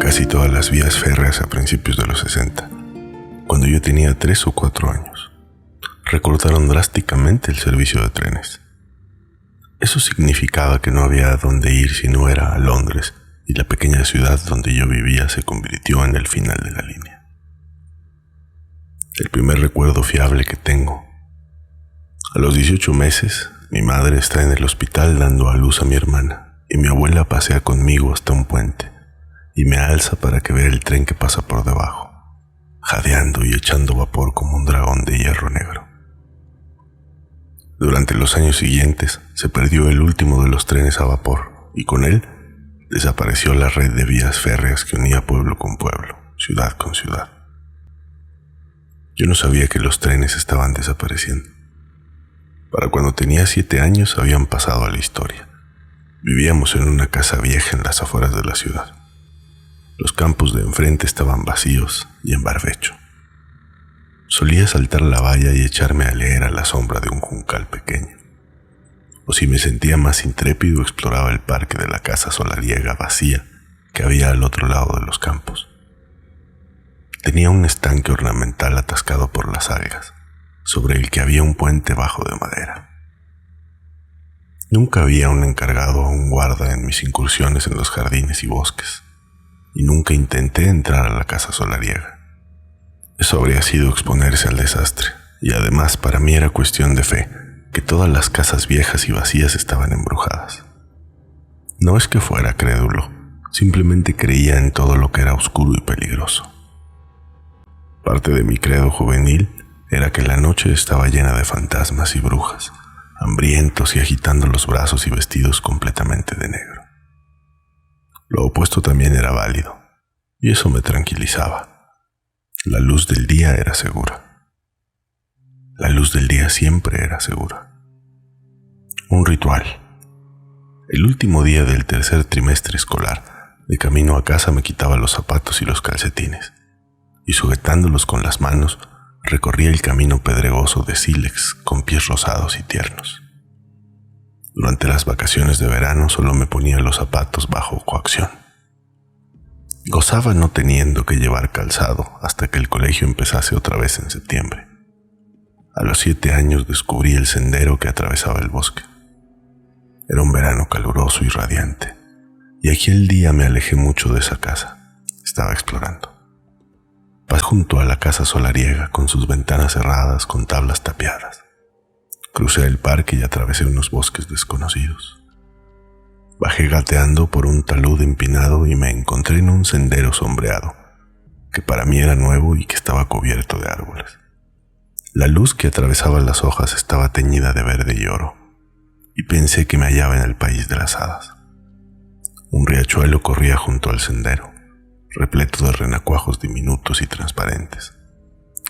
casi todas las vías férreas a principios de los 60, cuando yo tenía 3 o 4 años. Recortaron drásticamente el servicio de trenes. Eso significaba que no había a dónde ir si no era a Londres, y la pequeña ciudad donde yo vivía se convirtió en el final de la línea. El primer recuerdo fiable que tengo. A los 18 meses, mi madre está en el hospital dando a luz a mi hermana, y mi abuela pasea conmigo hasta un puente, y me alza para que vea el tren que pasa por debajo, jadeando y echando vapor como un dragón de hierro negro. Durante los años siguientes se perdió el último de los trenes a vapor, y con él desapareció la red de vías férreas que unía pueblo con pueblo, ciudad con ciudad. Yo no sabía que los trenes estaban desapareciendo. Para cuando tenía 7 años habían pasado a la historia. Vivíamos en una casa vieja en las afueras de la ciudad. Los campos de enfrente estaban vacíos y en barbecho. Solía saltar la valla y echarme a leer a la sombra de un juncal pequeño. O si me sentía más intrépido, exploraba el parque de la casa solariega vacía que había al otro lado de los campos. Tenía un estanque ornamental atascado por las algas, sobre el que había un puente bajo de madera. Nunca había un encargado o un guarda en mis incursiones en los jardines y bosques, y nunca intenté entrar a la casa solariega. Eso habría sido exponerse al desastre, y además para mí era cuestión de fe que todas las casas viejas y vacías estaban embrujadas. No es que fuera crédulo, simplemente creía en todo lo que era oscuro y peligroso. Parte de mi credo juvenil era que la noche estaba llena de fantasmas y brujas, hambrientos y agitando los brazos y vestidos completamente de negro. Lo opuesto también era válido, y eso me tranquilizaba. La luz del día era segura. La luz del día siempre era segura. Un ritual. El último día del tercer trimestre escolar, de camino a casa me quitaba los zapatos y los calcetines, y sujetándolos con las manos, recorría el camino pedregoso de sílex con pies rosados y tiernos. Durante las vacaciones de verano solo me ponía los zapatos bajo coacción. Gozaba no teniendo que llevar calzado hasta que el colegio empezase otra vez en septiembre. A los 7 años descubrí el sendero que atravesaba el bosque. Era un verano caluroso y radiante, y aquel día me alejé mucho de esa casa. Estaba explorando. Pasé junto a la casa solariega con sus ventanas cerradas con tablas tapiadas. Crucé el parque y atravesé unos bosques desconocidos. Bajé gateando por un talud empinado y me encontré en un sendero sombreado, que para mí era nuevo y que estaba cubierto de árboles. La luz que atravesaba las hojas estaba teñida de verde y oro, y pensé que me hallaba en el país de las hadas. Un riachuelo corría junto al sendero, repleto de renacuajos diminutos y transparentes.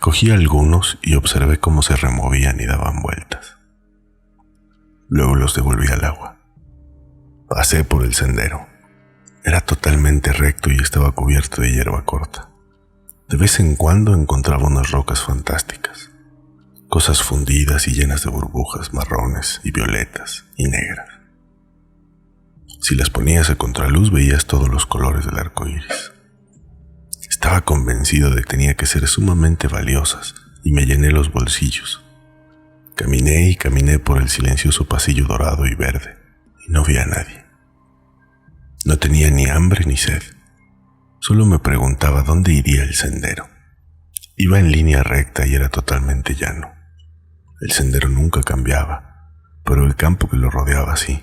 Cogí algunos y observé cómo se removían y daban vueltas. Luego los devolví al agua. Pasé por el sendero. Era totalmente recto y estaba cubierto de hierba corta. De vez en cuando encontraba unas rocas fantásticas, cosas fundidas y llenas de burbujas marrones y violetas y negras. Si las ponías a contraluz veías todos los colores del arco iris. Estaba convencido de que tenía que ser sumamente valiosas y me llené los bolsillos. Caminé y caminé por el silencioso pasillo dorado y verde y no vi a nadie. No tenía ni hambre ni sed. Solo me preguntaba dónde iría el sendero. Iba en línea recta y era totalmente llano. El sendero nunca cambiaba, pero el campo que lo rodeaba sí.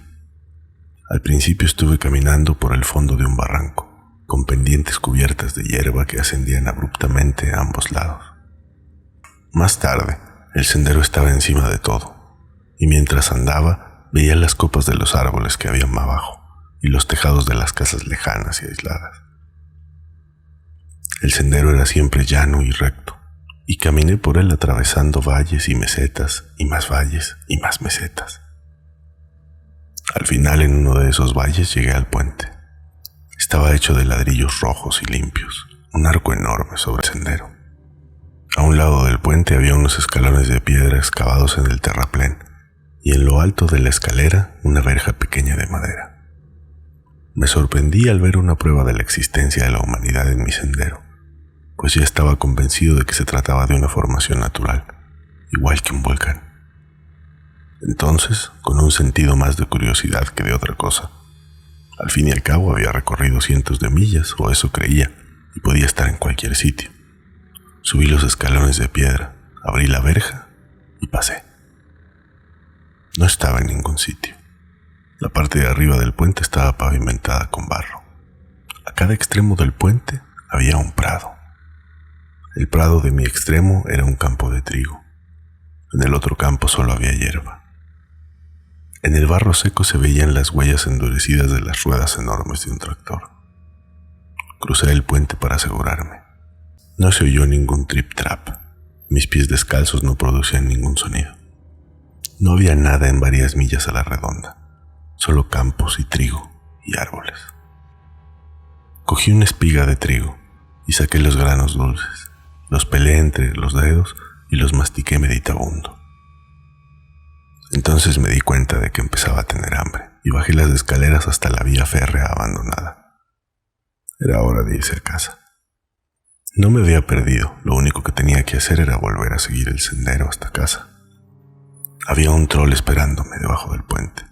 Al principio estuve caminando por el fondo de un barranco, con pendientes cubiertas de hierba que ascendían abruptamente a ambos lados. Más tarde, el sendero estaba encima de todo, y mientras andaba, veía las copas de los árboles que había más abajo, y los tejados de las casas lejanas y aisladas. El sendero era siempre llano y recto, y caminé por él atravesando valles y mesetas, y más valles y más mesetas. Al final, en uno de esos valles llegué al puente. Estaba hecho de ladrillos rojos y limpios, un arco enorme sobre el sendero. A un lado del puente había unos escalones de piedra excavados en el terraplén, y en lo alto de la escalera una verja pequeña de madera. Me sorprendí al ver una prueba de la existencia de la humanidad en mi sendero, pues ya estaba convencido de que se trataba de una formación natural, igual que un volcán. Entonces, con un sentido más de curiosidad que de otra cosa, al fin y al cabo había recorrido cientos de millas, o eso creía, y podía estar en cualquier sitio. Subí los escalones de piedra, abrí la verja y pasé. No estaba en ningún sitio. La parte de arriba del puente estaba pavimentada con barro. A cada extremo del puente había un prado. El prado de mi extremo era un campo de trigo. En el otro campo solo había hierba. En el barro seco se veían las huellas endurecidas de las ruedas enormes de un tractor. Crucé el puente para asegurarme. No se oyó ningún trip-trap. Mis pies descalzos no producían ningún sonido. No había nada en varias millas a la redonda. Solo campos y trigo y árboles. Cogí una espiga de trigo y saqué los granos dulces. Los pelé entre los dedos y los mastiqué meditabundo. Entonces me di cuenta de que empezaba a tener hambre y bajé las escaleras hasta la vía férrea abandonada. Era hora de irse a casa. No me había perdido, lo único que tenía que hacer era volver a seguir el sendero hasta casa. Había un troll esperándome debajo del puente.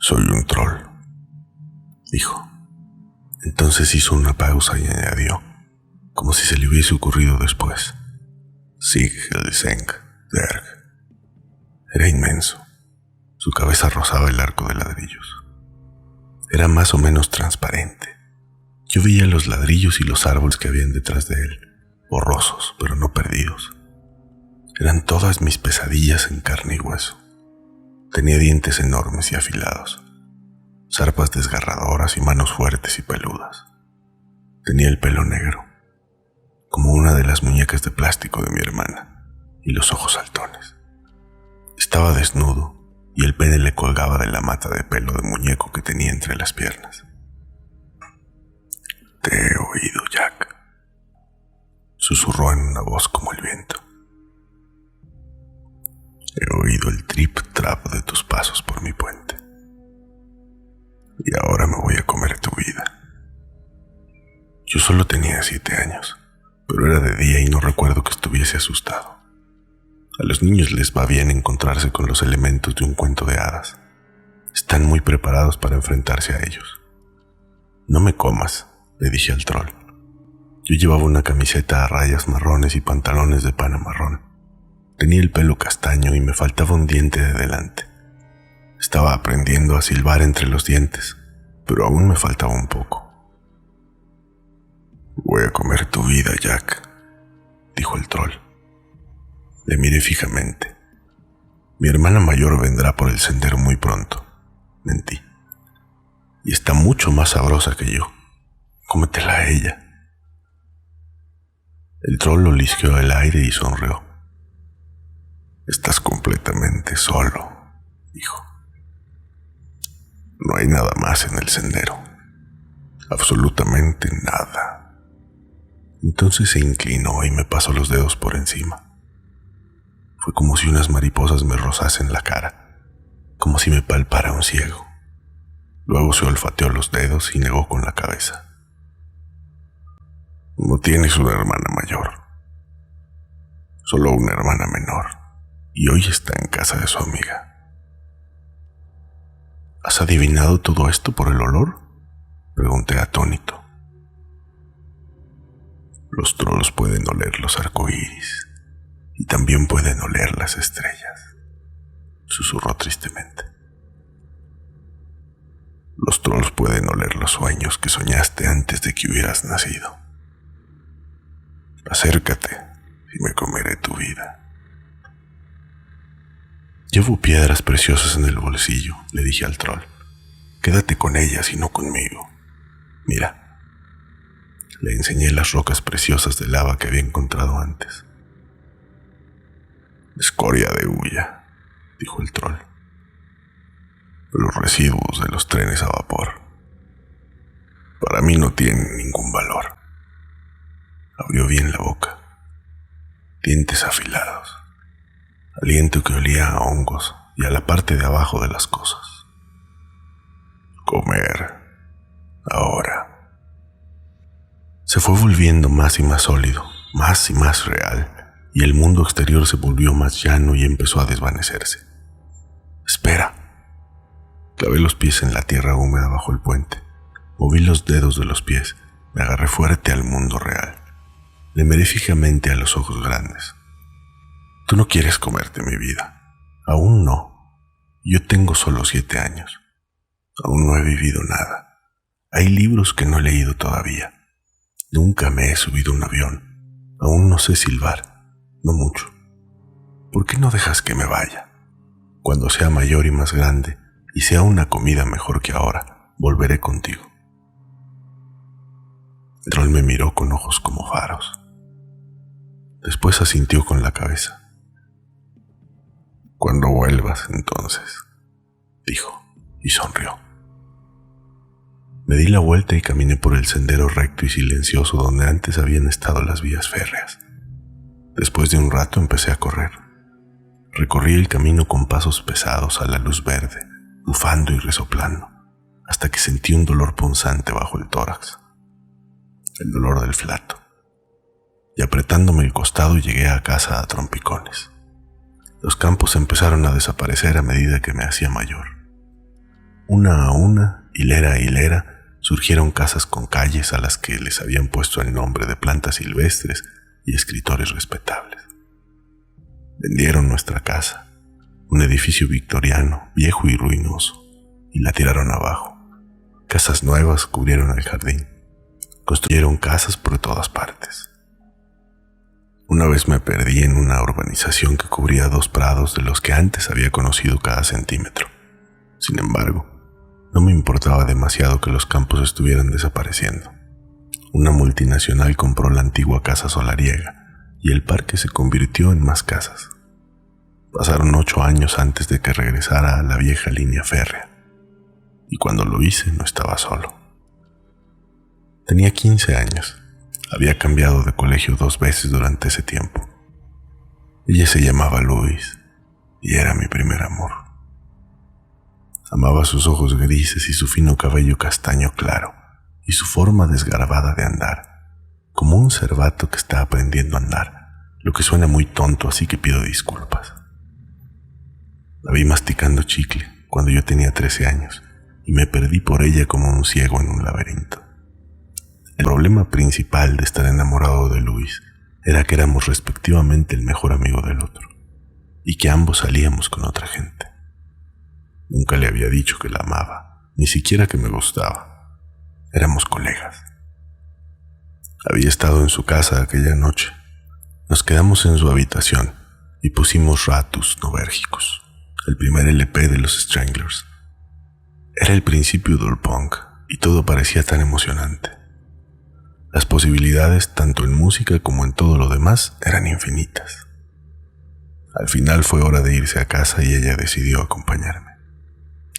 «Soy un troll», dijo. Entonces hizo una pausa y añadió, como si se le hubiese ocurrido después: «Sig Helsing Derg». Era inmenso. Su cabeza rozaba el arco de ladrillos. Era más o menos transparente. Yo veía los ladrillos y los árboles que habían detrás de él, borrosos, pero no perdidos. Eran todas mis pesadillas en carne y hueso. Tenía dientes enormes y afilados, zarpas desgarradoras y manos fuertes y peludas. Tenía el pelo negro, como una de las muñecas de plástico de mi hermana, y los ojos saltones. Estaba desnudo y el pene le colgaba de la mata de pelo de muñeco que tenía entre las piernas. «Te he oído, Jack», susurró en una voz como el viento. «He oído el trip-trap de tus pasos por mi puente. Y ahora me voy a comer tu vida». Yo solo tenía 7 años, pero era de día y no recuerdo que estuviese asustado. A los niños les va bien encontrarse con los elementos de un cuento de hadas. Están muy preparados para enfrentarse a ellos. «No me comas», le dije al troll. Yo llevaba una camiseta a rayas marrones y pantalones de pana marrón. Tenía el pelo castaño y me faltaba un diente de delante. Estaba aprendiendo a silbar entre los dientes, pero aún me faltaba un poco. «Voy a comer tu vida, Jack», dijo el troll. Le miré fijamente. «Mi hermana mayor vendrá por el sendero muy pronto», mentí. «Y está mucho más sabrosa que yo. Cómetela a ella». El troll olisqueó el aire y sonrió. «Estás completamente solo», dijo. «No hay nada más en el sendero. Absolutamente nada». Entonces se inclinó y me pasó los dedos por encima. Fue como si unas mariposas me rozasen la cara, como si me palpara un ciego. Luego se olfateó los dedos y negó con la cabeza. «No tienes una hermana mayor, solo una hermana menor, y hoy está en casa de su amiga». «¿Has adivinado todo esto por el olor?», pregunté atónito. «Los trolls pueden oler los arcoíris y también pueden oler las estrellas», susurró tristemente. «Los trolls pueden oler los sueños que soñaste antes de que hubieras nacido. Acércate y me comeré tu vida». «Llevo piedras preciosas en el bolsillo», le dije al troll. «Quédate con ellas y no conmigo. Mira». Le enseñé las rocas preciosas de lava que había encontrado antes. «Escoria de hulla», dijo el troll. «Los residuos de los trenes a vapor. Para mí no tienen ningún valor». Abrió bien la boca. Dientes afilados. Aliento que olía a hongos y a la parte de abajo de las cosas. Comer. Ahora. Se fue volviendo más y más sólido, más y más real, y el mundo exterior se volvió más llano y empezó a desvanecerse. Espera. Clavé los pies en la tierra húmeda bajo el puente. Moví los dedos de los pies. Me agarré fuerte al mundo real. Le miré fijamente a los ojos grandes. Tú no quieres comerte mi vida. Aún no. Yo tengo solo 7 años. Aún no he vivido nada. Hay libros que no he leído todavía. Nunca me he subido a un avión. Aún no sé silbar. No mucho. ¿Por qué no dejas que me vaya? Cuando sea mayor y más grande, y sea una comida mejor que ahora, volveré contigo. El troll me miró con ojos como faros. Después asintió con la cabeza. Cuando vuelvas, entonces, dijo, y sonrió. Me di la vuelta y caminé por el sendero recto y silencioso donde antes habían estado las vías férreas. Después de un rato empecé a correr. Recorrí el camino con pasos pesados a la luz verde, bufando y resoplando, hasta que sentí un dolor punzante bajo el tórax. El dolor del flato. Y apretándome el costado llegué a casa a trompicones. Los campos empezaron a desaparecer a medida que me hacía mayor. Una a una, hilera a hilera, surgieron casas con calles a las que les habían puesto el nombre de plantas silvestres y escritores respetables. Vendieron nuestra casa, un edificio victoriano, viejo y ruinoso, y la tiraron abajo. Casas nuevas cubrieron el jardín. Construyeron casas por todas partes. Una vez me perdí en una urbanización que cubría 2 prados de los que antes había conocido cada centímetro. Sin embargo, no me importaba demasiado que los campos estuvieran desapareciendo. Una multinacional compró la antigua casa solariega y el parque se convirtió en más casas. Pasaron 8 años antes de que regresara a la vieja línea férrea, y cuando lo hice no estaba solo. Tenía 15 años. Había cambiado de colegio 2 veces durante ese tiempo. Ella se llamaba Luis y era mi primer amor. Amaba sus ojos grises y su fino cabello castaño claro y su forma desgarbada de andar, como un cervato que está aprendiendo a andar, lo que suena muy tonto, así que pido disculpas. La vi masticando chicle cuando yo tenía 13 años y me perdí por ella como un ciego en un laberinto. El problema principal de estar enamorado de Luis era que éramos respectivamente el mejor amigo del otro y que ambos salíamos con otra gente. Nunca le había dicho que la amaba, ni siquiera que me gustaba. Éramos colegas. Había estado en su casa aquella noche. Nos quedamos en su habitación y pusimos Ratus Novérgicos, el primer LP de los Stranglers. Era el principio del punk y todo parecía tan emocionante. Las posibilidades, tanto en música como en todo lo demás, eran infinitas. Al final fue hora de irse a casa y ella decidió acompañarme.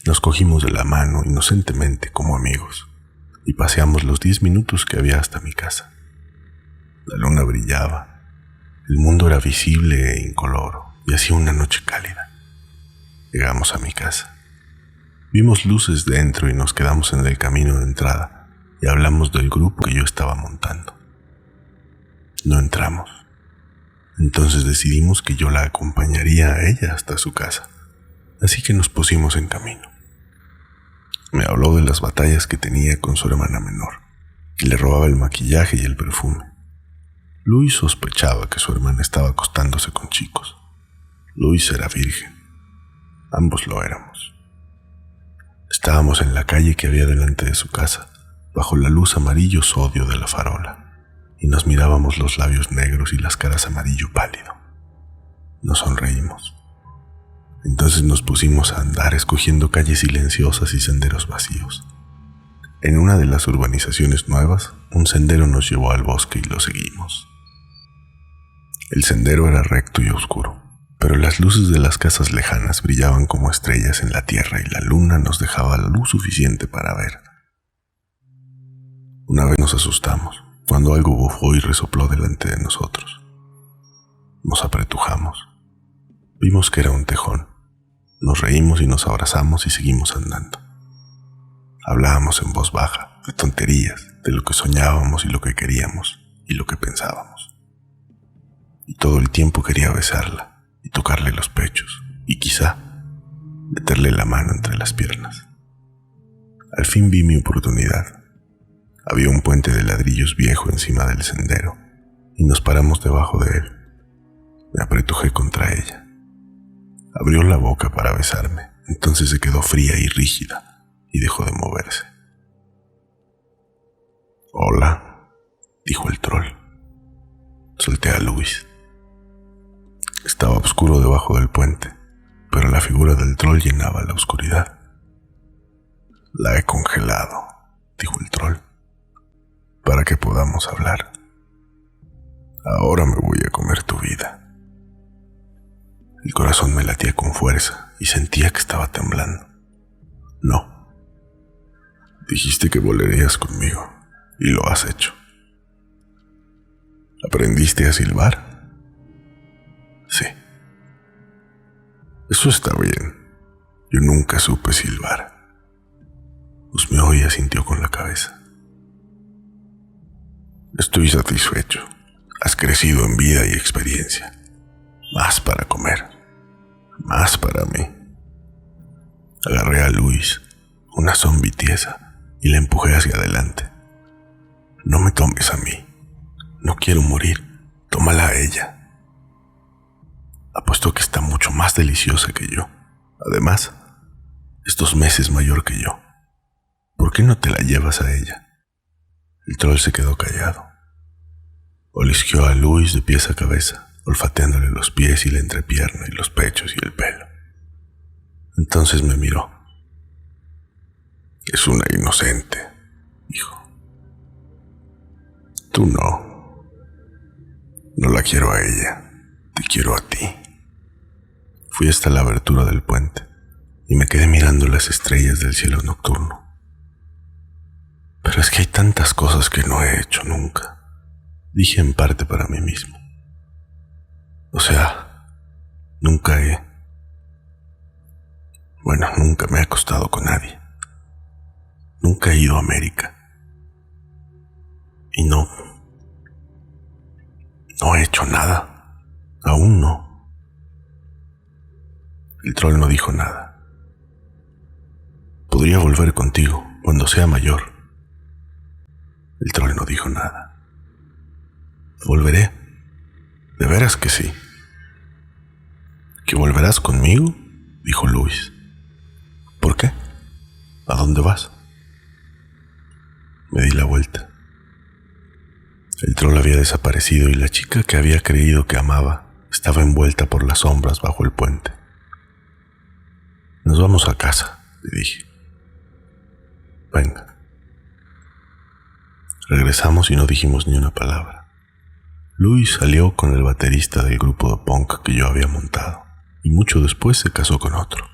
Nos cogimos de la mano inocentemente como amigos y paseamos los 10 minutos que había hasta mi casa. La luna brillaba, el mundo era visible e incoloro y hacía una noche cálida. Llegamos a mi casa. Vimos luces dentro y nos quedamos en el camino de entrada y hablamos del grupo que yo estaba montando. No entramos. Entonces decidimos que yo la acompañaría a ella hasta su casa, así que nos pusimos en camino. Me habló de las batallas que tenía con su hermana menor, que le robaba el maquillaje y el perfume. Luis sospechaba que su hermana estaba acostándose con chicos. Luis era virgen. Ambos lo éramos. Estábamos en la calle que había delante de su casa, bajo la luz amarillo sodio de la farola, y nos mirábamos los labios negros y las caras amarillo pálido. Nos sonreímos. Entonces nos pusimos a andar escogiendo calles silenciosas y senderos vacíos. En una de las urbanizaciones nuevas, un sendero nos llevó al bosque y lo seguimos. El sendero era recto y oscuro, pero las luces de las casas lejanas brillaban como estrellas en la tierra y la luna nos dejaba la luz suficiente para ver. Una vez nos asustamos cuando algo bufó y resopló delante de nosotros. Nos apretujamos. Vimos que era un tejón. Nos reímos y nos abrazamos y seguimos andando. Hablábamos en voz baja, de tonterías, de lo que soñábamos y lo que queríamos y lo que pensábamos. Y todo el tiempo quería besarla y tocarle los pechos y quizá meterle la mano entre las piernas. Al fin vi mi oportunidad. Había un puente de ladrillos viejo encima del sendero y nos paramos debajo de él. Me apretujé contra ella. Abrió la boca para besarme, entonces se quedó fría y rígida y dejó de moverse. «Hola», dijo el troll. Solté a Luis. Estaba oscuro debajo del puente, pero la figura del troll llenaba la oscuridad. «La he congelado», dijo el troll, «para que podamos hablar. Ahora me voy a comer tu vida». El corazón me latía con fuerza y sentía que estaba temblando. «No. Dijiste que volarías conmigo y lo has hecho. ¿Aprendiste a silbar?» «Sí». «Eso está bien. Yo nunca supe silbar». Husmeó y asintió con la cabeza. «Estoy satisfecho. Has crecido en vida y experiencia. Más para comer. Más para mí». Agarré a Luis, una zombie tiesa, y la empujé hacia adelante. «No me tomes a mí. No quiero morir. Tómala a ella. Apuesto que está mucho más deliciosa que yo. Además, es 2 meses mayor que yo. ¿Por qué no te la llevas a ella?» El troll se quedó callado. Olisqueó a Luis de pies a cabeza, olfateándole los pies y la entrepierna y los pechos y el pelo. Entonces me miró. «Es una inocente», dijo. «Tú no. No la quiero a ella. Te quiero a ti». Fui hasta la abertura del puente y me quedé mirando las estrellas del cielo nocturno. «Pero es que hay tantas cosas que no he hecho nunca», dije en parte para mí mismo. O sea, nunca me he acostado con nadie. Nunca he ido a América. Y no he hecho nada. Aún no. El troll no dijo nada. «Podría volver contigo cuando sea mayor». El troll no dijo nada. «¿Volveré? De veras que sí». «¿Que volverás conmigo?», dijo Luis. «¿Por qué? ¿A dónde vas?». Me di la vuelta. El troll había desaparecido y la chica que había creído que amaba estaba envuelta por las sombras bajo el puente. «Nos vamos a casa», le dije. «Venga». Regresamos y no dijimos ni una palabra. Luis salió con el baterista del grupo de punk que yo había montado y mucho después se casó con otro.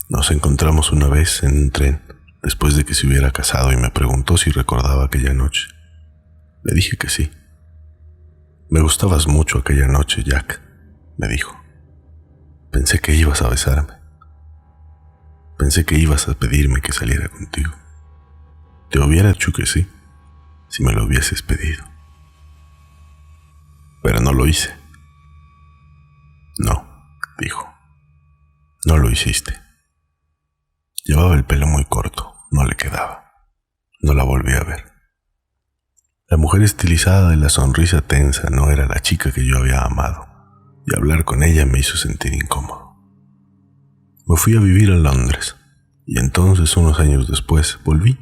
Nos encontramos una vez en un tren después de que se hubiera casado y me preguntó si recordaba aquella noche. Le dije que sí. «Me gustabas mucho aquella noche, Jack», me dijo. «Pensé que ibas a besarme. Pensé que ibas a pedirme que saliera contigo. Te hubiera dicho que sí, si me lo hubieses pedido. Pero no lo hice». «No», dijo. «No lo hiciste». Llevaba el pelo muy corto, no le quedaba. No la volví a ver. La mujer estilizada y la sonrisa tensa no era la chica que yo había amado, y hablar con ella me hizo sentir incómodo. Me fui a vivir a Londres, y entonces, unos años después, volví,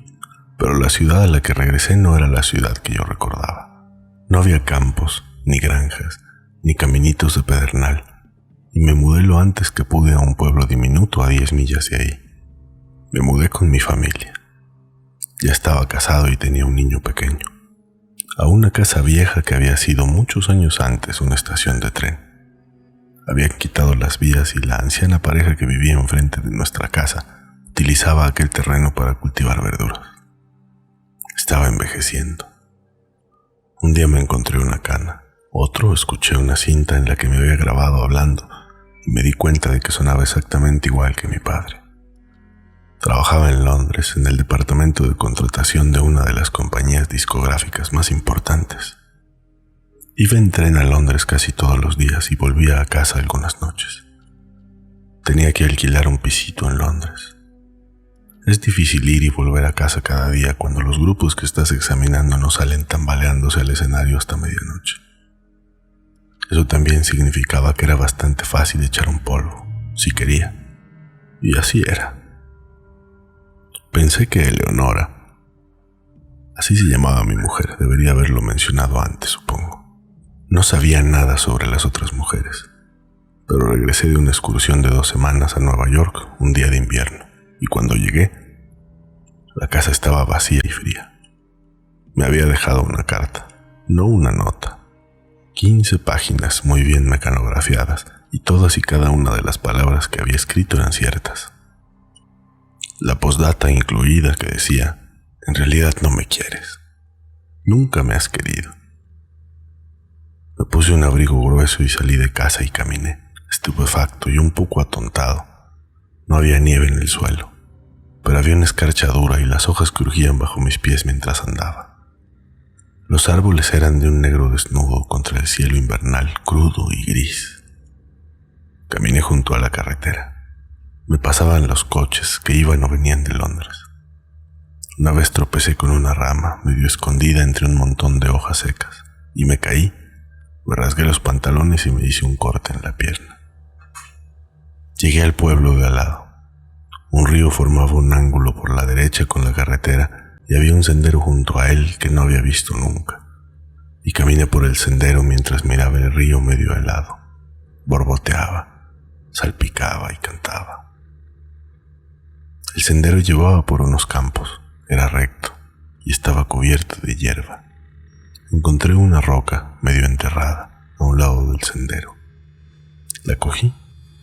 pero la ciudad a la que regresé no era la ciudad que yo recordaba. No había campos, ni granjas, ni caminitos de pedernal, y me mudé lo antes que pude a un pueblo diminuto a 10 millas de ahí. Me mudé con mi familia. Ya estaba casado y tenía un niño pequeño. A una casa vieja que había sido muchos años antes una estación de tren. Habían quitado las vías y la anciana pareja que vivía enfrente de nuestra casa utilizaba aquel terreno para cultivar verduras. Estaba envejeciendo. Un día me encontré una cana. Otro escuché una cinta en la que me había grabado hablando y me di cuenta de que sonaba exactamente igual que mi padre. Trabajaba en Londres en el departamento de contratación de una de las compañías discográficas más importantes. Iba en tren a Londres casi todos los días y volvía a casa algunas noches. Tenía que alquilar un pisito en Londres. Es difícil ir y volver a casa cada día cuando los grupos que estás examinando no salen tambaleándose al escenario hasta medianoche. Eso también significaba que era bastante fácil echar un polvo, si quería. Y así era. Pensé que Eleonora, así se llamaba mi mujer, debería haberlo mencionado antes, supongo, no sabía nada sobre las otras mujeres. Pero regresé de una excursión de 2 semanas a Nueva York un día de invierno, y cuando llegué, la casa estaba vacía y fría. Me había dejado una carta, no una nota. 15 páginas muy bien mecanografiadas, y todas y cada una de las palabras que había escrito eran ciertas. La postdata incluida que decía: en realidad no me quieres. Nunca me has querido. Me puse un abrigo grueso y salí de casa y caminé, estupefacto y un poco atontado. No había nieve en el suelo, pero había una escarcha dura y las hojas crujían bajo mis pies mientras andaba. Los árboles eran de un negro desnudo contra el cielo invernal crudo y gris. Caminé junto a la carretera. Me pasaban los coches que iban o venían de Londres. Una vez tropecé con una rama medio escondida entre un montón de hojas secas y me caí. Me rasgué los pantalones y me hice un corte en la pierna. Llegué al pueblo de al lado. Un río formaba un ángulo por la derecha con la carretera y había un sendero junto a él que no había visto nunca. Y caminé por el sendero mientras miraba el río medio helado. Borboteaba, salpicaba y cantaba. El sendero llevaba por unos campos. Era recto y estaba cubierto de hierba. Encontré una roca medio enterrada a un lado del sendero. La cogí,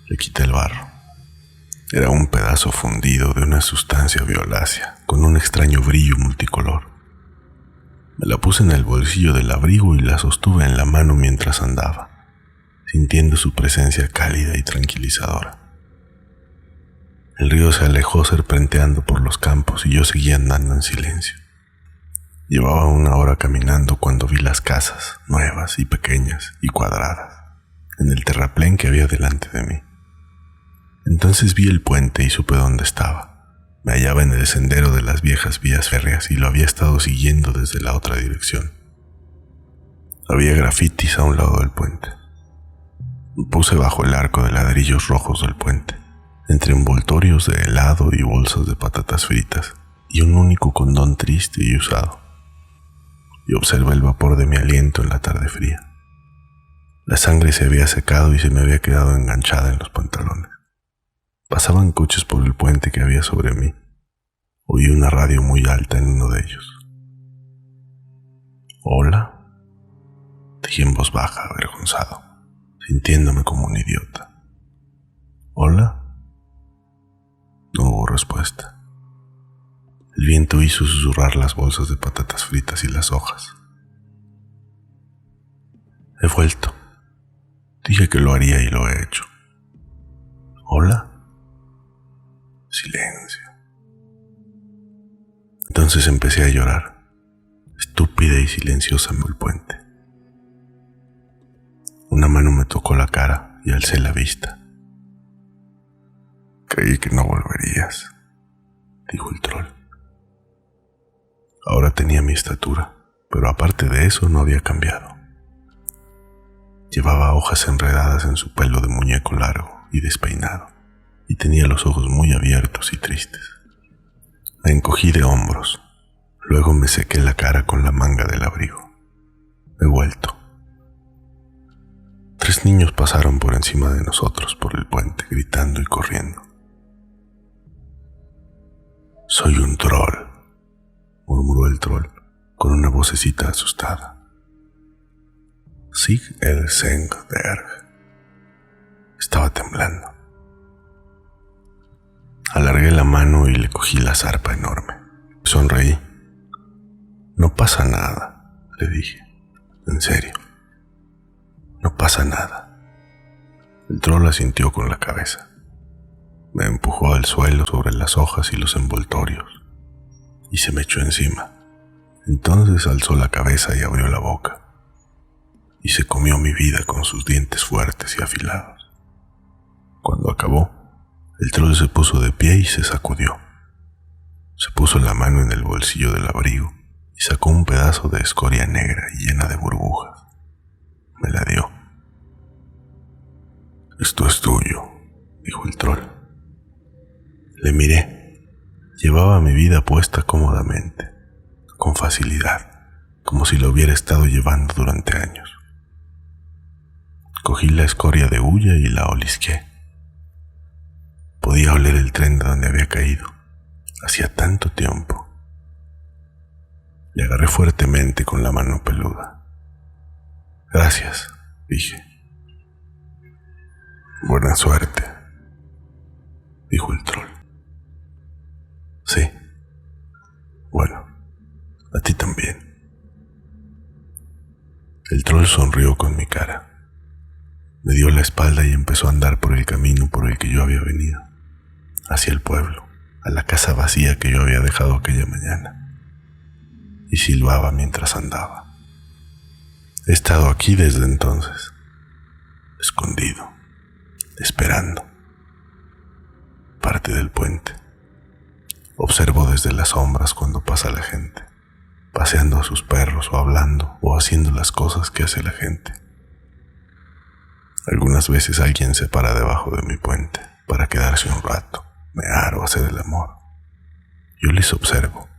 le quité el barro. Era un pedazo fundido de una sustancia violácea con un extraño brillo multicolor. Me la puse en el bolsillo del abrigo y la sostuve en la mano mientras andaba, sintiendo su presencia cálida y tranquilizadora. El río se alejó serpenteando por los campos y yo seguía andando en silencio. Llevaba 1 hora caminando cuando vi las casas, nuevas y pequeñas y cuadradas, en el terraplén que había delante de mí. Entonces vi el puente y supe dónde estaba. Me hallaba en el sendero de las viejas vías férreas y lo había estado siguiendo desde la otra dirección. Había grafitis a un lado del puente. Me puse bajo el arco de ladrillos rojos del puente, entre envoltorios de helado y bolsas de patatas fritas, y un único condón triste y usado. Y observé el vapor de mi aliento en la tarde fría. La sangre se había secado y se me había quedado enganchada en los pantalones. Pasaban coches por el puente que había sobre mí. Oí una radio muy alta en uno de ellos. «Hola», dije en voz baja, avergonzado, sintiéndome como un idiota. «¿Hola?» No hubo respuesta. El viento hizo susurrar las bolsas de patatas fritas y las hojas. «He vuelto», dije que lo haría y lo he hecho. «¿Hola?» Silencio. Entonces empecé a llorar, estúpida y silenciosa en el puente. Una mano me tocó la cara y alcé la vista. «Creí que no volverías», dijo el troll. Ahora tenía mi estatura, pero aparte de eso no había cambiado. Llevaba hojas enredadas en su pelo de muñeco largo y despeinado, y tenía los ojos muy abiertos y tristes. Me encogí de hombros, luego me sequé la cara con la manga del abrigo. He vuelto. 3 niños pasaron por encima de nosotros por el puente, gritando y corriendo. «Soy un troll», murmuró el troll con una vocecita asustada. «Sig el Seng Derg». Estaba temblando. Alargué la mano y le cogí la zarpa enorme. Sonreí. «No pasa nada», le dije. «En serio. No pasa nada». El troll asintió con la cabeza. Me empujó al suelo sobre las hojas y los envoltorios y se me echó encima. Entonces alzó la cabeza y abrió la boca y se comió mi vida con sus dientes fuertes y afilados. Cuando acabó, el troll se puso de pie y se sacudió. Se puso la mano en el bolsillo del abrigo y sacó un pedazo de escoria negra y llena de burbujas. Me la dio. «Esto es tuyo», dijo el troll. Le miré. Llevaba mi vida puesta cómodamente, con facilidad, como si la hubiera estado llevando durante años. Cogí la escoria de hulla y la olisqué. Podía oler el tren de donde había caído. Hacía tanto tiempo. Le agarré fuertemente con la mano peluda. «Gracias», dije. «Buena suerte», dijo el troll. «Sí. Bueno, a ti también». El troll sonrió con mi cara. Me dio la espalda y empezó a andar por el camino por el que yo había venido, hacia el pueblo, a la casa vacía que yo había dejado aquella mañana, y silbaba mientras andaba. He estado aquí desde entonces, escondido, esperando. Parte del puente. Observo desde las sombras cuando pasa la gente, paseando a sus perros o hablando o haciendo las cosas que hace la gente. Algunas veces alguien se para debajo de mi puente para quedarse un rato, mear o hacer el amor. Yo les observo,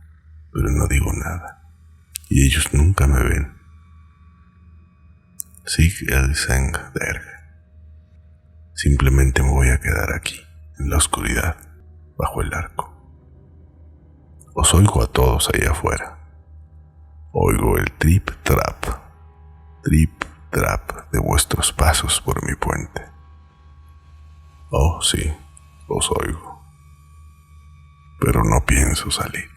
pero no digo nada, y ellos nunca me ven. Sig el Seng Derg. Simplemente me voy a quedar aquí, en la oscuridad, bajo el arco. Os oigo a todos allá afuera. Oigo el trip-trap de vuestros pasos por mi puente. Oh, sí, os oigo. Pero no pienso salir.